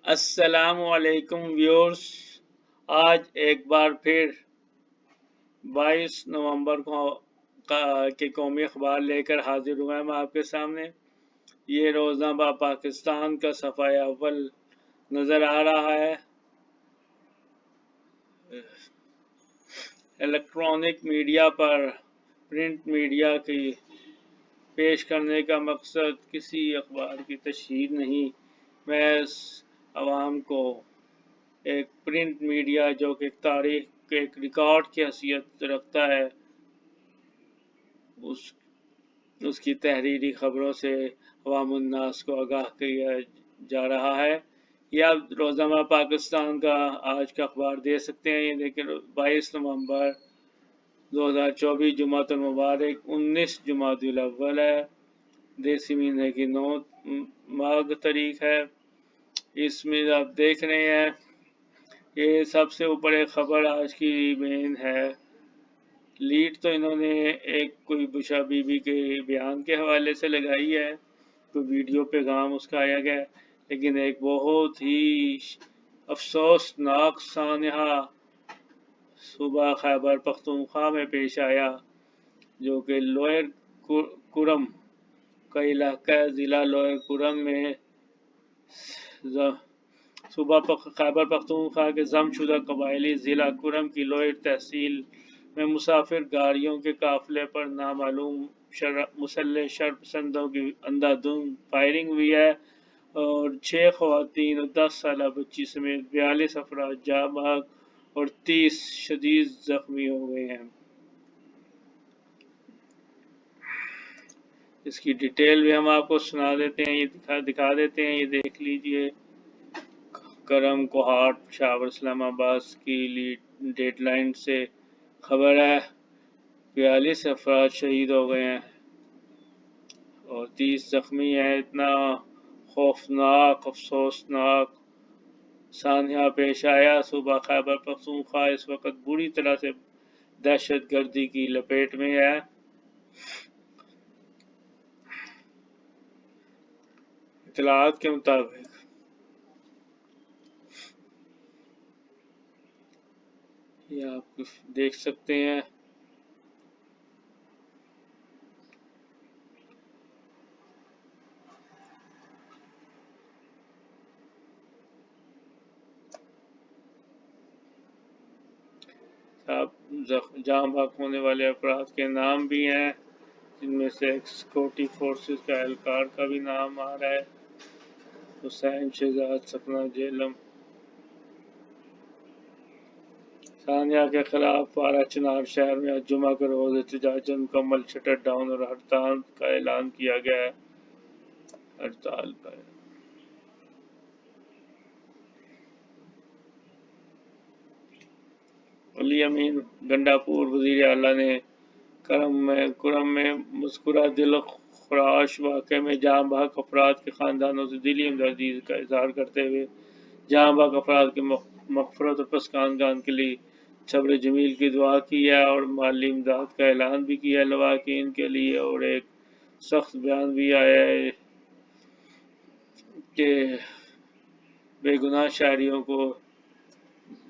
السلام علیکم ویورز، آج ایک بار پھر 22 نومبر کے قومی اخبار لے کر حاضر ہوا میں آپ کے سامنے۔ یہ روزنامہ پاکستان کا صفحہ اول نظر آ رہا ہے۔ الیکٹرانک میڈیا پر پرنٹ میڈیا کی پیش کرنے کا مقصد کسی اخبار کی تشہیر نہیں، محض عوام کو ایک پرنٹ میڈیا جو کہ تاریخ کے ایک ریکارڈ کی حیثیت رکھتا ہے، اس کی تحریری خبروں سے عوام الناس کو آگاہ کیا جا رہا ہے۔ یہ آپ روزنامہ پاکستان کا آج کا اخبار دے سکتے ہیں۔ یہ دیکھیں 22 نومبر 2024 جمعۃ المبارک 19 جمادی الاول ہے، دیسی مہینے کی 9 ماہ تاریخ ہے۔ اس میں آپ دیکھ رہے ہیں یہ سب سے اوپر ایک خبر آج کی مین ہے۔ لیڈ تو انہوں نے ایک کوئی بشا بی بی کے بیان کے حوالے سے لگائی ہے، کوئی ویڈیو پیغام اس کا آیا گیا، لیکن ایک بہت ہی افسوسناک سانحہ صوبہ خیبر پختونخوا میں پیش آیا، جو کہ لوئر کرم کا علاقہ ہے۔ ضلع لوئر کرم میں صوبہ خیبر پختونخوا کے ضم شدہ قبائلی ضلع کرم کی لوئر تحصیل میں مسافر گاڑیوں کے قافلے پر نامعلوم مسلح شرپسندوں کی اندھادھند فائرنگ ہوئی ہے اور 6 خواتین اور 10 سالہ بچی سمیت 42 افراد جاں بحق اور 30 شدید زخمی ہو گئے ہیں۔ اس کی ڈیٹیل بھی ہم آپ کو سنا دیتے ہیں، یہ دکھا دیتے ہیں، یہ دیکھ لیجئے۔ کرم کوہاٹ پشاور اسلام آباد کی ڈیڈ لائن سے خبر ہے، 42 افراد شہید ہو گئے ہیں اور 30 زخمی ہیں۔ اتنا خوفناک افسوسناک سانحہ پیش آیا۔ صوبہ خیبر پختونخوا اس وقت بری طرح سے دہشت گردی کی لپیٹ میں ہے۔ اطلاعات کے مطابق یہ آپ دیکھ سکتے ہیں، جاں بحق ہونے والے افراد کے نام بھی ہیں، جن میں سے سیکورٹی فورسز کا اہلکار کا بھی نام آ رہا ہے، حسین شہزاد سپنا جیلم۔ سانحہ کے خلاف پارا چنار شہر میں آج جمعہ کے روز احتجاجی مکمل شٹر ڈاؤن اور ہڑتال کا اعلان کیا گیا ہے۔ ہڑتال کا علی امین گنڈاپور وزیر اعلیٰ نے کرم میں مذکورہ دل خراش واقعے میں جاں بحق افراد کے خاندانوں سے دلی ہمدردی کا اظہار کرتے ہوئے جاں بحق افراد کی مغفرت اور پسماندگان کے لیے صبر جمیل کی دعا کی ہے اور مالی امداد کا اعلان بھی کیا ہے لواحقین کے لیے، اور ایک سخت بیان بھی آیا ہے کہ بے گناہ شہریوں کو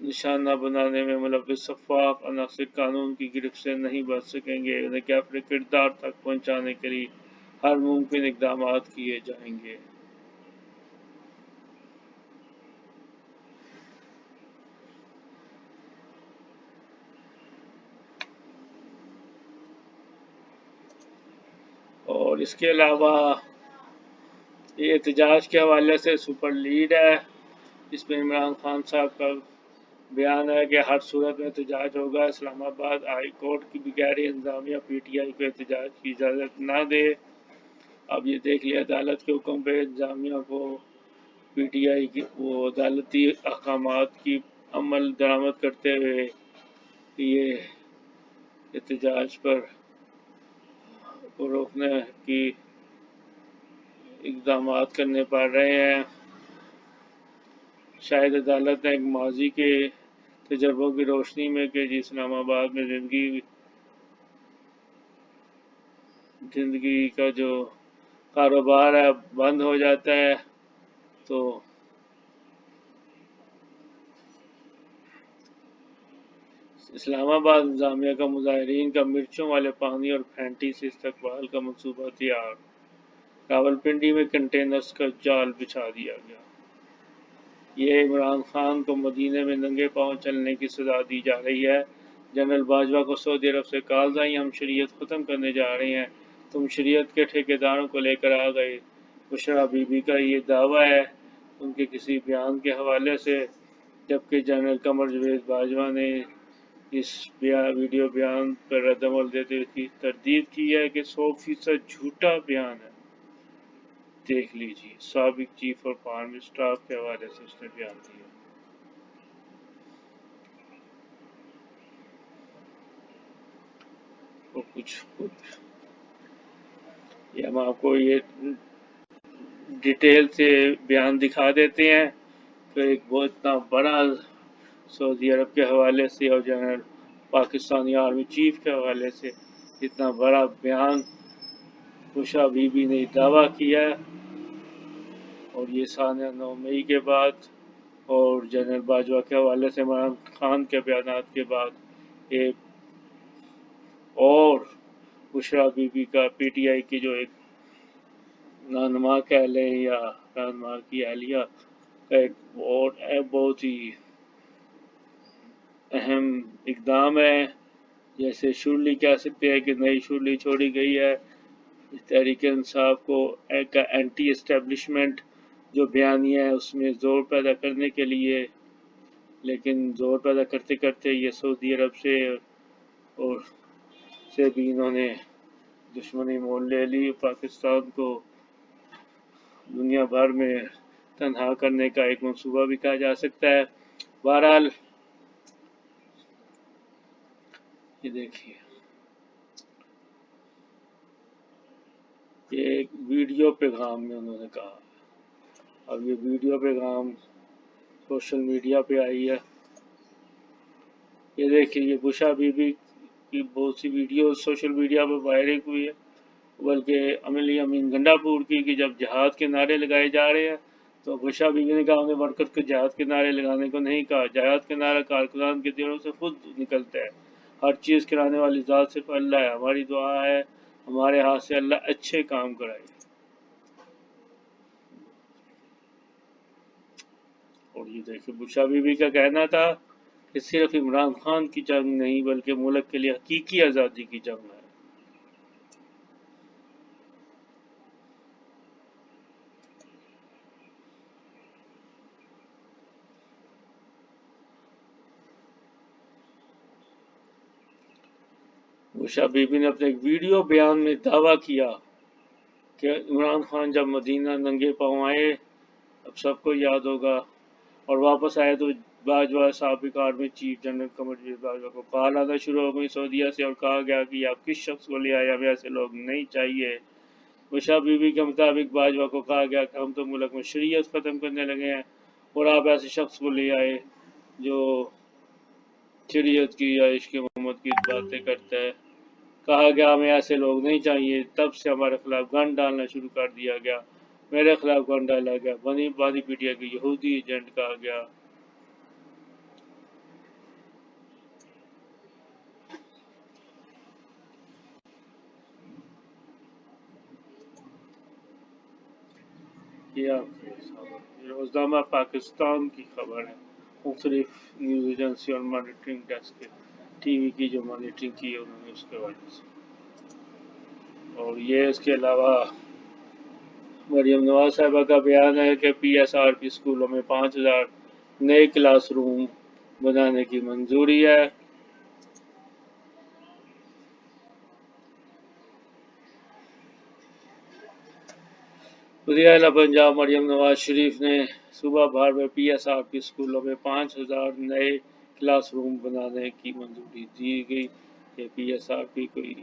نشانہ بنانے میں ملوث شفاف عناصر قانون کی گرفت سے نہیں بچ سکیں گے، انہیں کہ اپنے کردار تک پہنچانے کے لیے ہر ممکن اقدامات کیے جائیں گے۔ اور اس کے علاوہ یہ احتجاج کے حوالے سے سپر لیڈ ہے، جس میں عمران خان صاحب کا بیان ہے کہ ہر صورت میں احتجاج ہوگا، اسلام آباد ہائی کورٹ کی بغیر انتظامیہ پی ٹی آئی کو احتجاج کی اجازت نہ دے۔ اب یہ دیکھ لیا، عدالت کے حکم پہ انتظامیہ کو پی ٹی آئی کی وہ عدالتی احکامات کی عمل درآمد کرتے ہوئے یہ احتجاج پر روکنے کی اقدامات کرنے پڑ رہے ہیں۔ شاید عدالت نے ایک ماضی کے تجربوں کی روشنی میں کہ اسلام آباد میں زندگی کا جو کاروبار ہے بند ہو جاتا ہے، تو اسلام آباد انتظامیہ کا مظاہرین کا مرچوں والے پانی اور پھینٹی سے استقبال کا منصوبہ تیار، راولپنڈی میں کنٹینرز کا جال بچھا دیا گیا۔ یہ عمران خان کو مدینہ میں ننگے پاؤں چلنے کی سزا دی جا رہی ہے۔ جنرل باجوہ کو سعودی عرب سے کالز آئی، ہم شریعت ختم کرنے جا رہے ہیں، تم شریعت کے ٹھیکیداروں کو لے کر آ گئے۔ بشرا بی بی کا یہ دعویٰ ہے ان کے کسی بیان کے حوالے سے، جبکہ جنرل قمر جاوید باجوہ نے اس ویڈیو بیان پر رد عمل دیتے ہوئے تردید کی ہے کہ 100% جھوٹا بیان ہے۔ دیکھ لیجیے، سابق چیف آف آرمی اسٹاف کے حوالے سے اس نے بیان دیا۔ وہ کچھ یہ ہم آپ کو یہ ڈیٹیل سے بیان دکھا دیتے ہیں کہ ایک بہت اتنا بڑا سعودی عرب کے حوالے سے اور جنرل پاکستانی آرمی چیف کے حوالے سے اتنا بڑا بیان بشرا بی بی نے دعویٰ کیا ہے، اور یہ سانیہ 9 مئی کے بعد اور جنرل باجوہ کے حوالے سے عمران خان کے بیانات کے بعد ایک اور بشرا بی بی کا پی ٹی آئی کی جو ایک رہنما کہہ لیں یا رہنما کی اہلیہ کا ایک بہت ہی اہم اقدام ہے۔ جیسے شورلی کہہ سکتے ہیں کہ نئی شورلی چھوڑی گئی ہے تحریک انصاف کو کا اینٹی اسٹیبلشمنٹ جو بیانیہ ہے اس میں زور پیدا کرنے کے لیے، لیکن زور پیدا کرتے کرتے یہ سعودی عرب سے بھی انہوں نے دشمنی مول لے لی۔ پاکستان کو دنیا بھر میں تنہا کرنے کا ایک منصوبہ بھی کہا جا سکتا ہے۔ بہرحال یہ دیکھیے، یہ ایک ویڈیو پیغام میں انہوں نے کہا، اب یہ ویڈیو پیغام سوشل میڈیا پہ آئی ہے۔ یہ دیکھیے، یہ بشرا بی بی کی بہت سی ویڈیو سوشل میڈیا پہ وائرل ہوئی ہے، بلکہ عملی امین گنڈا پور کی کہ جب جہاد کے نعرے لگائے جا رہے ہیں تو بشرا بی بی نے کہا ہم نے ورکر کو جہاد کے نعرے لگانے کو نہیں کہا، جہاد کے نعرہ کارکنان کے دلوں سے خود نکلتا ہے، ہر چیز کرانے والی ذات صرف اللہ ہے، ہماری دعا ہے ہمارے ہاتھ سے اللہ اچھے کام کرائے۔ اور یہ دیکھیں، بشرا بی بی کا کہنا تھا کہ صرف عمران خان کی جنگ نہیں بلکہ ملک کے لیے حقیقی آزادی کی جنگ ہے۔ بشرا بی بی نے اپنے ایک ویڈیو بیان میں دعویٰ کیا کہ عمران خان جب مدینہ ننگے پاؤں آئے، اب سب کو یاد ہوگا، اور واپس آئے تو باجوہ سابق army chief general Qamar Javed Bajwa کو کال آنا شروع ہو گئی سعودیہ سے، اور کہا گیا کہ آپ کس شخص کو لے آئے، ہمیں ایسے لوگ نہیں چاہیے۔ بشرا بی بی کے مطابق باجوہ کو کہا گیا کہ ہم تو ملک میں شریعت ختم کرنے لگے ہیں اور آپ ایسے شخص کو لے آئے جو شریعت کی یا عشق محمد کی باتیں کرتا ہے۔ کہا گیا ہمیں ایسے لوگ نہیں چاہیے، تب سے ہمارے خلاف گن ڈالنا شروع کر دیا گیا، میرے خلاف گن ڈالا گیا، بانی پی ٹی آئی کے یہودی ایجنٹ کہا گیا۔ یہ روزنامہ پاکستان کی خبر ہے، مختلف نیوز ایجنسی اور مانیٹرنگ ڈیسک ٹی وی کی جو مانیٹرنگ کی ہے انہوں نے اس کے حوالے سے۔ اور یہ اس کے علاوہ مریم نواز صاحبہ کا بیان ہے کہ پی ایس آر پی اسکولوں میں 5000 نئے کلاس روم بنانے کی منظوری ہے۔ وزیر اعلیٰ پنجاب مریم نواز شریف نے صوبہ بھر میں پی ایس آر پی اسکولوں میں 5000 نئے کلاس روم بنانے کی منظوری دی گئی۔ یہ پی ایس آر پی کوئی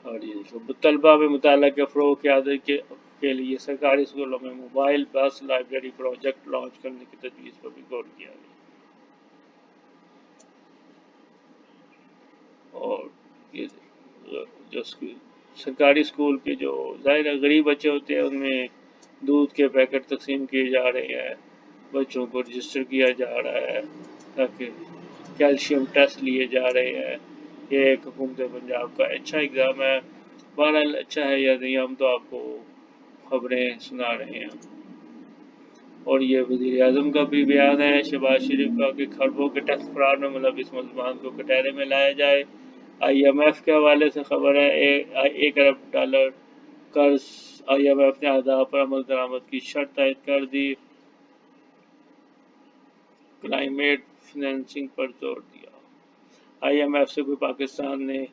اور یہ طلبہ میں مطالعہ کے فروغ کے لیے سرکاری اسکولوں میں موبائل بس لائبریری پروجیکٹ لانچ کرنے کی تجویز پر بھی غور کیا گیا۔ اور یہ جو سرکاری اسکول کے جو ظاہر غریب بچے ہوتے ہیں ان میں دودھ کے پیکٹ تقسیم کیے جا رہے ہیں، بچوں کو رجسٹر کیا جا رہا ہے تاکہ کیلشیم ٹیسٹ لیے جا رہے ہیں. یہ ایک حکومت پنجاب کا اچھا اقدام ہے. بہرحال اچھا ہے یا نہیں، ہم تو آپ کو خبریں سنا رہے ہیں. اور یہ وزیر اعظم کا بھی بیان ہے شہباز شریف کا کہ کھربوں کے ٹیکس فراڈ میں ملوث ملزمان کو کٹہرے میں لایا جائے. آئی ایم ایف کے حوالے سے خبر ہے $1 ارب قرض آئی ایم ایف نے اہداف پر عمل درآمد کی شرط عائد کر دی. کلائمیٹ فائنینسنگ پر زور دیا. آئی ایم ایف سے کوئی پاکستان نے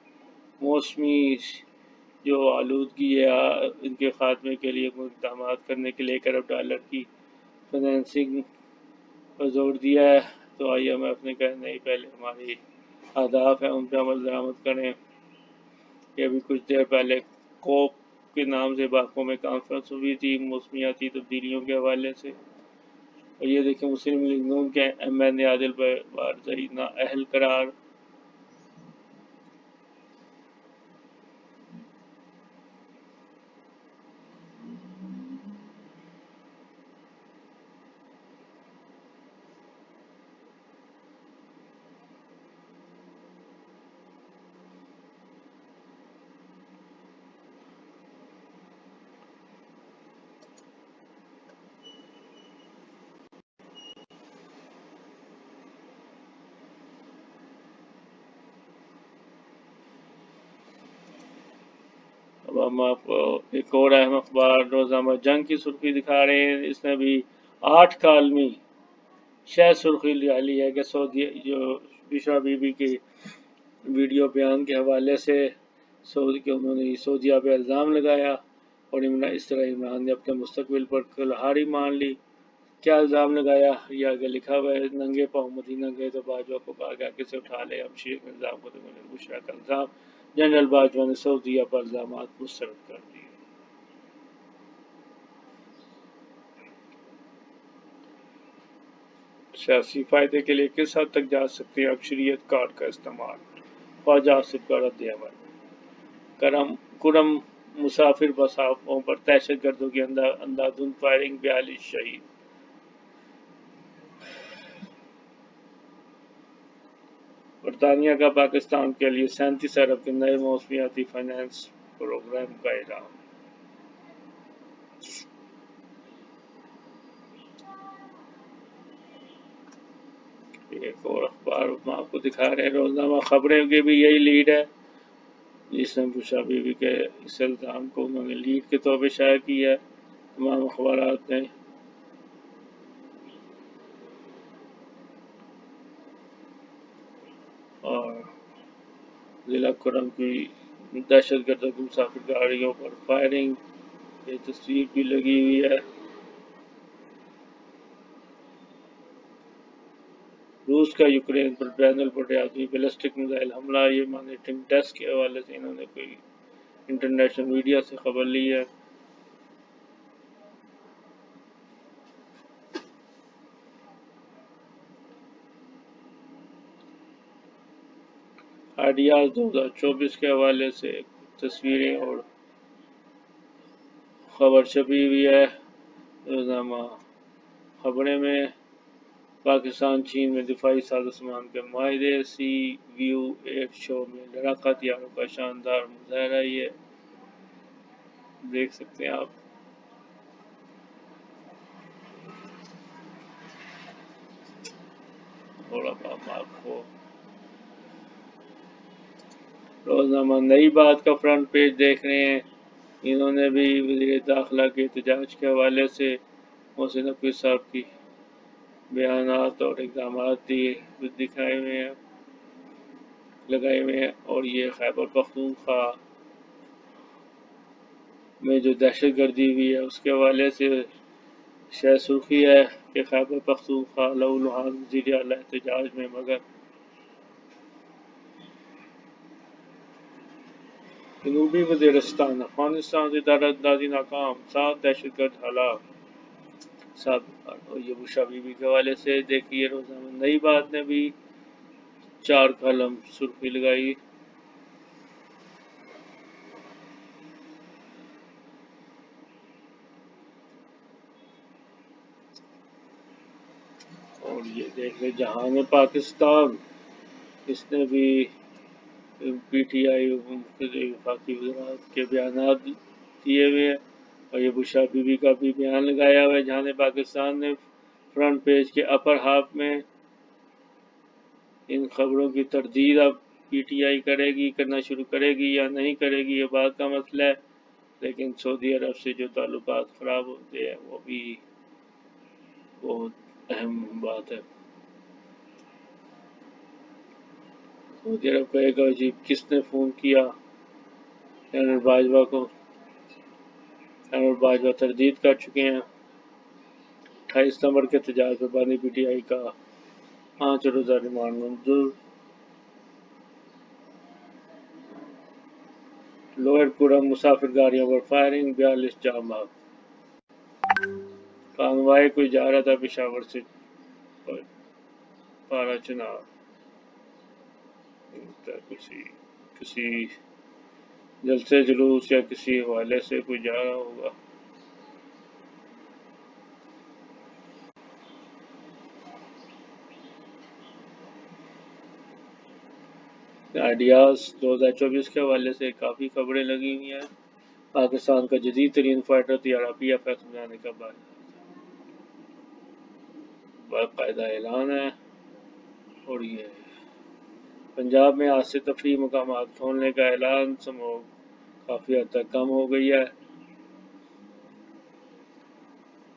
موسمی جو آلودگی ہے ان کے خاتمے کے لیے اقدامات کرنے کے لیے $1 ارب کی فائنینسنگ پر زور دیا ہے. تو آئی ایم ایف نے کہا نہیں، پہلے ہماری اہداف ہیں ان پہ عمل درآمد کریں. یہ ابھی کچھ دیر پہلے کوپ کے نام سے باکو میں کانفرنس ہوئی تھی موسمیاتی تبدیلیوں کے حوالے سے. اور یہ دیکھیں مسلم لیگ نون کے ایم این اے عادل بارزئی نااہل قرار. اب ہم آپ کو ایک اور اہم اخبار روزنامہ جنگ کی سرخی دکھا رہے ہیں. اس نے بھی 8 کالمی شہ سرخی لی ہے کہ سعودی جو بشرا بی بی کے ویڈیو بیان کے حوالے سے سعودی کے انہوں نے سعودیہ پہ الزام لگایا اور اس طرح عمران نے اپنے مستقبل پر کلہاڑی مان لی. کیا الزام لگایا یہ آگے لکھا ہوا ہے. ننگے پاؤں مدینہ گئے تو باجوہ کو کہا گیا کسے اٹھا لے. ہم شیخ نظام کو بشرا کا الزام. جنرل باجوہ نے سعودیہ پر الزامات مسترد کر دیے. سیاسی فائدے کے لیے کس حد تک جا سکتے ہیں اکثریت کارڈ کا استعمال؟ خواجہ آصف کا رد عمل. کرم مسافر بسوں پر دہشت گردوں کی اندھادھند فائرنگ، 42 شہید. برطانیہ کا پاکستان کے لیے 37 ارب کے نئے موسمیاتی فائنانس پروگرام کا اعلان. ایک اور اخبار ہم آپ کو دکھا رہے ہیں روزنامہ خبریں کی بھی یہی لیڈ ہے جس نے بشرا بی بی کے اس الزام کو انہوں نے لیڈ کے طور پہ شائع کیا ہے تمام اخبارات نے. اور ضلع کرم کی دہشت گردوں کی مسافر گاڑیوں پر فائرنگ، یہ تصویر بھی لگی ہوئی ہے. روس کا یوکرین پر بین البحریاتی بیلسٹک میزائل حملہ، یہ مانیٹرنگ ٹیسٹ کے حوالے سے انہوں نے کوئی انٹرنیشنل میڈیا سے خبر لی ہے. آئیڈیاز 2024 کے حوالے سے تصویریں اور خبر چھپی ہوئی ہے روزنامہ خبریں میں. پاکستان چین میں دفاعی سازوسامان کے معاہدے. سی ویو 8 شو میں لڑاکا ہتھیاروں کا شاندار مظاہرہ. یہ دیکھ سکتے ہیں آپ. اور اب ہم آپ کو روزنامہ نئی بات کا فرنٹ پیج دیکھ رہے ہیں. انہوں نے بھی وزیر داخلہ کے احتجاج کے حوالے سے محسن نقوی صاحب کی بیانات اور اقدامات دکھائے ہوئے ہیں، لگائے ہوئے ہیں. اور یہ خیبر پختونخوا میں جو دہشت گردی ہوئی ہے اس کے حوالے سے شہ سرخی ہے کہ خیبر پختونخوا لہو لہان وزیر اعلیٰ احتجاج میں، مگر جنوبی وزیرستان افغانستان سے دارہ اندازی ناکام، 7 دہشت گرد ہلاک. اور یہ بشرا بی بی کے حوالے سے دیکھیے روزانہ نئی بات نے بھی 4 کالم سرخی لگائی. اور یہ دیکھ لیں جہان پاکستان اس نے بھی پی ٹی آئی وفاقی وزارت کے بیانات دیے ہوئے ہیں، اور یہ بشرا بی بی کا بھی بیان لگایا ہوا ہے، جہاں نے پاکستان نے فرنٹ پیج کے اپر ہاف میں ان خبروں کی تردید اب پی ٹی آئی کرنا شروع کرے گی یا نہیں کرے گی، یہ بات کا مسئلہ ہے، لیکن سعودی عرب سے جو تعلقات خراب ہوتے ہیں وہ بھی بہت اہم بات ہے۔ سعودی عرب کہے گا جی کس نے فون کیا جنرل باجوہ کو؟ جنرل باجوہ تردید کر چکے ہیں۔ 28 نومبر کے احتجاج پر بانی پی ٹی آئی کا 5 روزہ ریمانڈ منظور۔ لوئر پورم مسافر گاڑیوں پر فائرنگ، 42 جاں بحق۔ کانوائے کوئی جا رہا تھا پشاور سے پارا چنار، کسی جلسے جلوس یا کسی حوالے سے کوئی جا رہا ہوگا۔ آئیڈیاز 2024 کے حوالے سے کافی خبریں لگی ہوئی ہیں۔ پاکستان کا جدید ترین فائٹر طیارہ پی ایف ایکس بنانے کا باقاعدہ اعلان ہے، اور یہ پنجاب میں آج سے تفریحی مقامات کھولنے کا اعلان، سموگ کافی حد تک کم ہو گئی ہے۔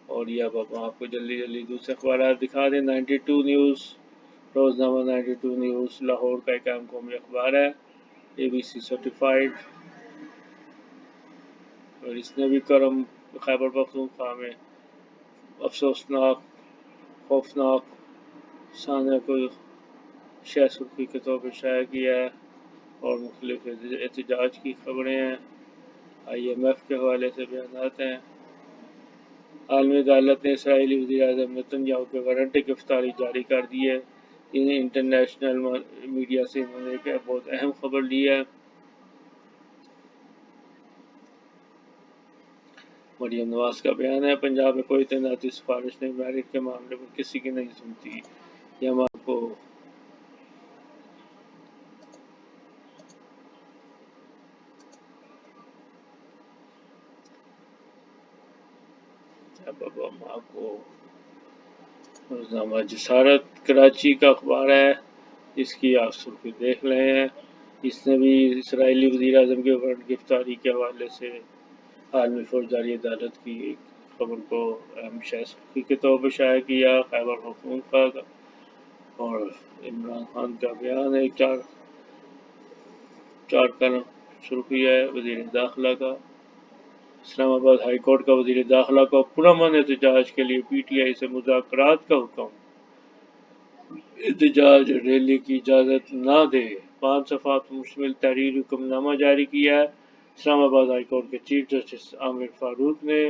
اور یہ اب آپ کو جلدی دوسرے اخبارات دکھا دیں۔ 92 نیوز، روزنامہ 92 نیوز لاہور کا ایک اہم قومی اخبار ہے، ABC سرٹیفائیڈ، اور اس نے بھی کرم خیبر پختونخوا میں افسوسناک خوفناک سانحہ کو شہ سرخی کے طور پر شائع کیا ہے، اور مختلف احتجاج کی خبریں ہیں، IMF کے حوالے سے بیانات ہیں۔ عالمی عدالت نے اسرائیلی وزیر اعظم نیتن یاہو کے وارنٹ گرفتاری جاری کر دی ہے۔ انٹرنیشنل میڈیا سے انہوں نے ایک بہت اہم خبر لی ہے۔ مریم نواز کا بیان ہے، پنجاب میں کوئی تعیناتی سفارش نہیں، میرٹ کے معاملے پر کسی کی نہیں سنتی۔ یہ ہم آپ کو روزنامہ جسارت کراچی کا اخبار ہے، اس کی آپ سرخی دیکھ رہے ہیں۔ اس نے بھی اسرائیلی وزیر اعظم کے وارنٹ گرفتاری کے حوالے سے عالمی فوجداری عدالت کی ایک خبر کو اہم شہ سرخی کے طور پر شائع کیا۔ خیبر پختونخوا کا اور عمران خان کا بیان ہے، چار کلم سرخی ہے وزیر داخلہ کا۔ اسلام آباد ہائی کورٹ کا وزیر داخلہ کو پرامن احتجاج کے لیے پی ٹی آئی سے مذاکرات کا حکم، احتجاج ریلی کی اجازت نہ دے، 5 صفحات پر مشتمل تحریری حکم نامہ جاری کیا ہے۔ اسلام آباد ہائی کورٹ کے چیف جسٹس عامر فاروق نے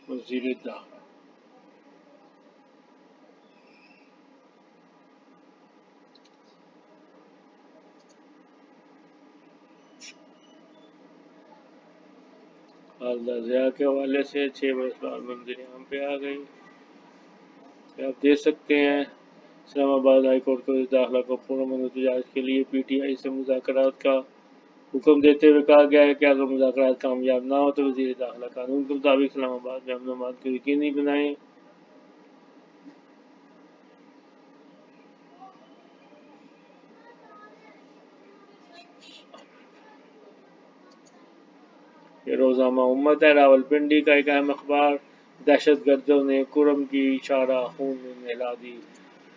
وزیر داخلہ خالدہ ضیاء کے حوالے سے 6 برس بعد منظر عام پہ آ گئی۔ آپ دیکھ سکتے ہیں اسلام آباد ہائی کورٹ کے وزیر داخلہ کو پرامن احتجاج کے لیے پی ٹی آئی سے مذاکرات کا حکم دیتے ہوئے کہا گیا ہے کہ اگر مذاکرات کامیاب نہ ہو تو وزیر داخلہ قانون کے مطابق اسلام آباد میں امن و امان کو یقینی بنائیں۔ یہ روزنامہ امت ہے، راولپنڈی کا ایک اہم اخبار، دہشت گردوں نے کرم کی شاہراہ خون میں نہلا دی،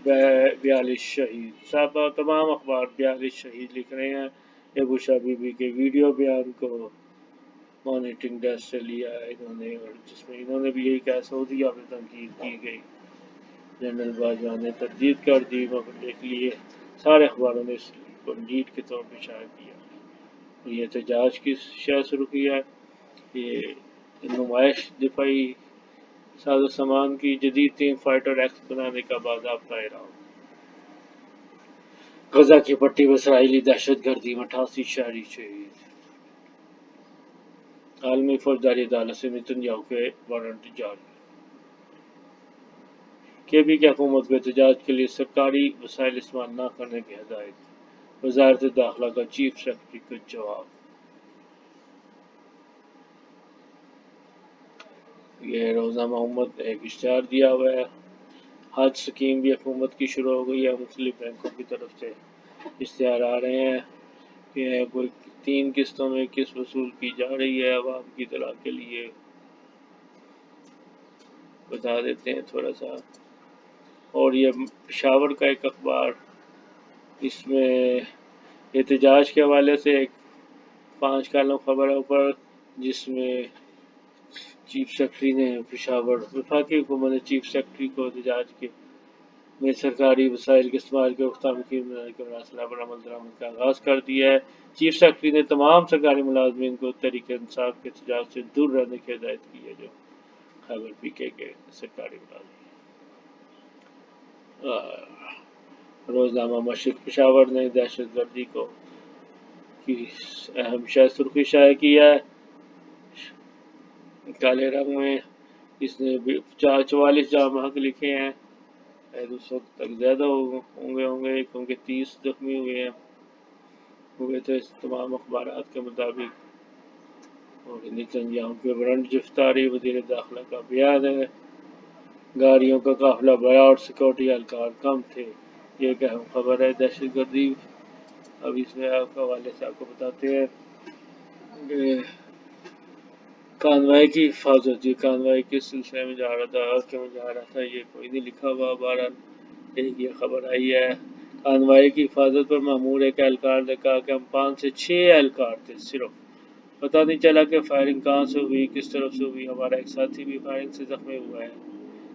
42 شہید۔ تمام اخبار 42 شہید لکھ رہے ہیں۔ یہ بشرا بی بی کے ویڈیو بیان کو مانیٹرنگ ڈیسک سے لیا ہے انہوں نے، اور جس میں انہوں نے بھی یہی کہا سعودیہ میں تنقید کی گئی، جنرل باجوہ نے تردید کر دی، مگر دیکھ لیے سارے اخباروں نے اس کو لیڈ کے طور پہ شائع کیا۔ یہ احتجاج کی شہ سرخی ہے، یہ نمائش دفاعی ساز و سامان کی جدید ترین فائٹر ایکس بنانے کا باضابطہ اعلان۔ غزہ کی پٹی پر اسرائیلی دہشت گردی میں 88 شہری شہید۔ عالمی فوجداری عدالت سے نیتن یاہو کے وارنٹ جاری۔ کے پی کی حکومت کو احتجاج کے لیے سرکاری وسائل استعمال نہ کرنے کی ہدایت۔ وزارت داخلہ کا چیف سیکرٹری کا جواب۔ یہ روزنامہ امت نے ایک اشتہار دیا ہوا ہے۔ حج اسکیم بھی حکومت کی شروع ہو گئی ہے، مختلف بینکوں کی طرف سے اشتہار آ رہے ہیں کہ کوئی 3 قسطوں میں قسط وصول کی جا رہی ہے عوام کی اطلاع کے لیے بتا دیتے ہیں تھوڑا سا۔ اور یہ پشاور کا ایک اخبار، اس میں احتجاج کے حوالے سے ایک 5 کالم خبر ہے اوپر، جس میں چیف سیکرٹری نے پشاور وفاقی حکومت نے چیف سیکرٹری کو احتجاج کے میں سرکاری وسائل کے استعمال کے اختتام کی مراسلہ پر عمل درآمد کا آغاز کر دیا ہے۔ چیف سیکرٹری نے تمام سرکاری ملازمین کو تحریک انصاف کے احتجاج سے دور رہنے کی ہدایت کی ہے، جو خیبر پی کے سرکاری ملازمین۔ روزنامہ مشرق پشاور نے دہشت گردی کی اہم سرخی شائع کی ہے، کالے رنگ میں۔ اس نے 44 جام حق لکھے ہیں، اس وقت تک زیادہ ہوں گے کیونکہ 30 زخمی ہوئے تھے تمام اخبارات کے مطابق۔ اور ہندی جنگیاؤں کے برنٹ گرفتاری، وزیر داخلہ کا بیان ہے۔ گاڑیوں کا قافلہ بڑا اور سیکورٹی اہلکار کم تھے، یہ ایک اہم خبر ہے۔ دہشت گردی، اب اس میں آپ کے حوالے سے آپ کو بتاتے ہیں کہ کانوائی کی حفاظت، یہ کانوائی کس سلسلے میں جا رہا تھا، کیوں جا رہا تھا، یہ کوئی نہیں لکھا ہوا، بہرحال ایک یہ خبر آئی ہے۔ کانوائی کی حفاظت پر مامور ایک اہلکار نے کہا کہ ہم 5 سے 6 اہلکار تھے صرف، پتہ نہیں چلا کہ فائرنگ کہاں سے ہوئی، کس طرف سے ہوئی، ہمارا ایک ساتھی بھی فائرنگ سے زخمی ہوا ہے۔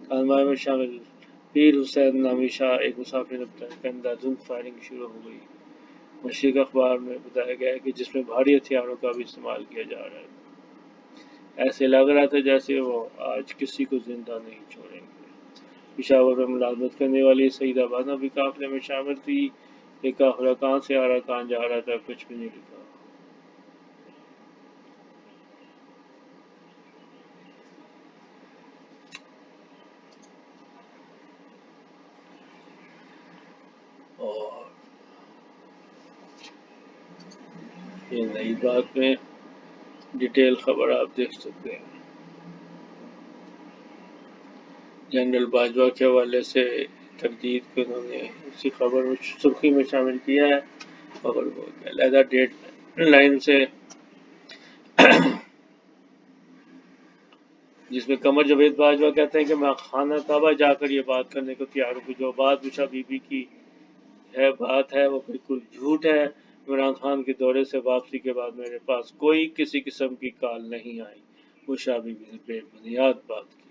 کانوائی میں شامل پیر حسین نامی شاہ ایک مسافر نے بتایا کہ اندھادھند فائرنگ شروع ہو گئی۔ مشرق اخبار میں بتایا گیا ہے کہ جس میں بھاری ہتھیاروں کا بھی استعمال کیا جا رہا ہے۔ ایسے لگ رہا تھا جیسے وہ آج کسی کو زندہ نہیں چھوڑیں گے۔ پشاور میں ملازمت کرنے والی سعیدہ بانو بھی قافلے میں شامل تھی۔ یہ قافلہ کہاں سے آ رہا، کہاں جا رہا تھا، کچھ بھی نہیں لکھا۔ اور یہ نئی بات میں ڈیٹیل خبر آپ دیکھ سکتے ہیں۔ جنرل باجوہ کے حوالے سے تردید کو انہوں نے اسی خبر میں سرخی میں شامل کیا ہے، اور وہ علیحدہ ڈیٹ لائن سے، جس میں قمر جاوید باجوہ کہتے ہیں کہ میں خانہ کعبہ جا کر یہ بات کرنے کو تیار ہوں کہ جو بات بشا بی بی کی بات ہے وہ بالکل جھوٹ ہے۔ عمران خان کے دورے سے واپسی کے بعد میرے پاس کوئی کسی قسم کی کال نہیں آئی، بشا بی بی نے بے بنیاد بات کی۔